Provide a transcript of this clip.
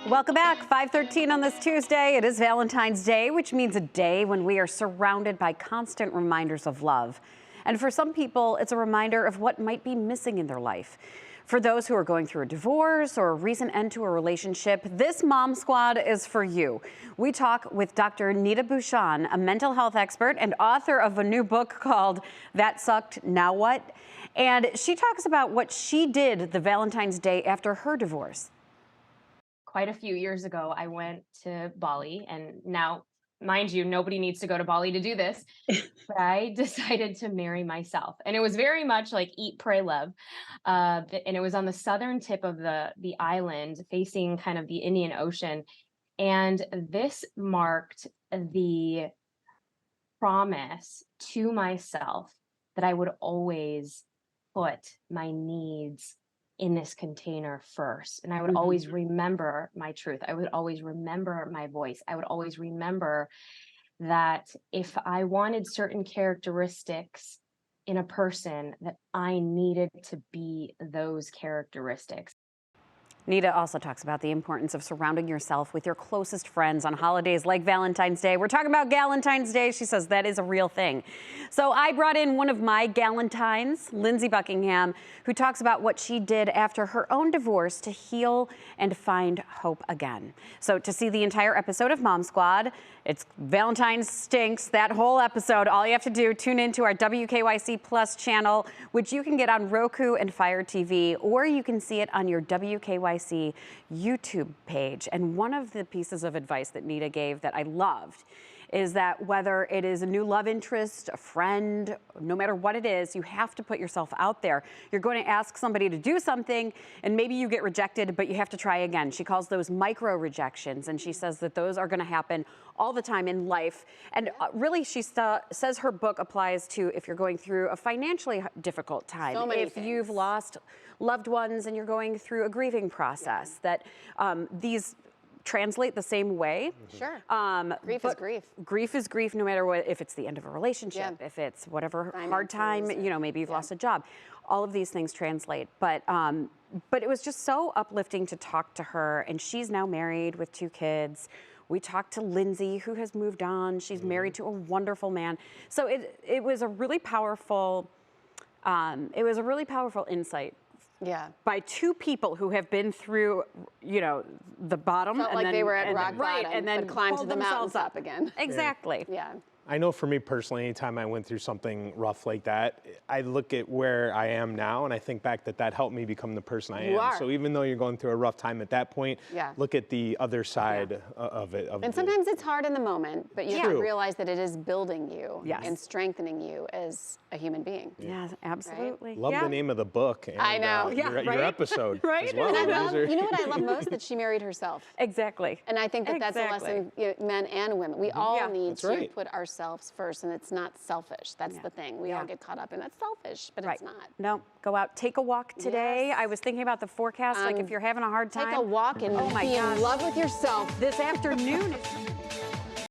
Welcome back. 5:13 on this Tuesday. It is Valentine's Day, which means a day when we are surrounded by constant reminders of love. And for some people, it's a reminder of what might be missing in their life. For those who are going through a divorce or a recent end to a relationship, this Mom Squad is for you. We talk with Dr. Neeta Bhushan, a mental health expert and author of a new book called That Sucked, Now What? And she talks about what she did the Valentine's Day after her divorce. Quite a few years ago, I went to Bali, and now, mind you, nobody needs to go to Bali to do this, but I decided to marry myself. And it was very much like eat, pray, love. And it was on the southern tip of the island, facing kind of the Indian Ocean. And this marked the promise to myself that I would always put my needs in this container first. And I would always remember my truth. I would always remember my voice. I would always remember that if I wanted certain characteristics in a person, that I needed to be those characteristics. Neeta also talks about the importance of surrounding yourself with your closest friends on holidays like Valentine's Day. We're talking about Galentine's Day. She says that is a real thing. So I brought in one of my Galentines, Lindsay Buckingham, who talks about what she did after her own divorce to heal and find hope again. So to see the entire episode of Mom Squad, it's Valentine's Stinks, that whole episode. All you have to do, tune into our WKYC Plus channel, which you can get on Roku and Fire TV, or you can see it on your WKYC YouTube page. And one of the pieces of advice that Neeta gave that I loved is that whether it is a new love interest, a friend, no matter what it is, you have to put yourself out there. You're going to ask somebody to do something and maybe you get rejected, but you have to try again. She calls those micro rejections, and she says that those are going to happen all the time in life. And really, she says her book applies to if you're going through a financially difficult time, if you've lost loved ones and you're going through a grieving process, that these translate the same way. Sure. Grief is grief. Grief is grief, no matter what, if it's the end of a relationship, if it's whatever hard time, you know, maybe you've lost a job. All of these things translate. But it was just so uplifting to talk to her, and she's now married with 2 kids. We talked to Lindsay, who has moved on. She's married to a wonderful man. So it was a really powerful, insight. Yeah. By 2 people who have been through, you know, the bottom. Felt like they were at rock bottom, and then but climbed to the mountains up again. Exactly. Yeah. I know for me personally, anytime I went through something rough like that, I look at where I am now and I think back that helped me become the person I am. So even though you're going through a rough time at that point, look at the other side of it. And sometimes it's hard in the moment, but you have to realize that it is building you and strengthening you as a human being. Yeah, absolutely. Right? Love the name of the book and I know. your episode as well. And you know what I love most? That she married herself. Exactly. And I think that that's a lesson, men and women. We all need to put ourselves first, and it's not selfish. That's the thing. We all get caught up in that's selfish, but it's not. No, go out, take a walk today. I was thinking about the forecast, like if you're having a hard time. Take a walk and be in love with yourself. This afternoon.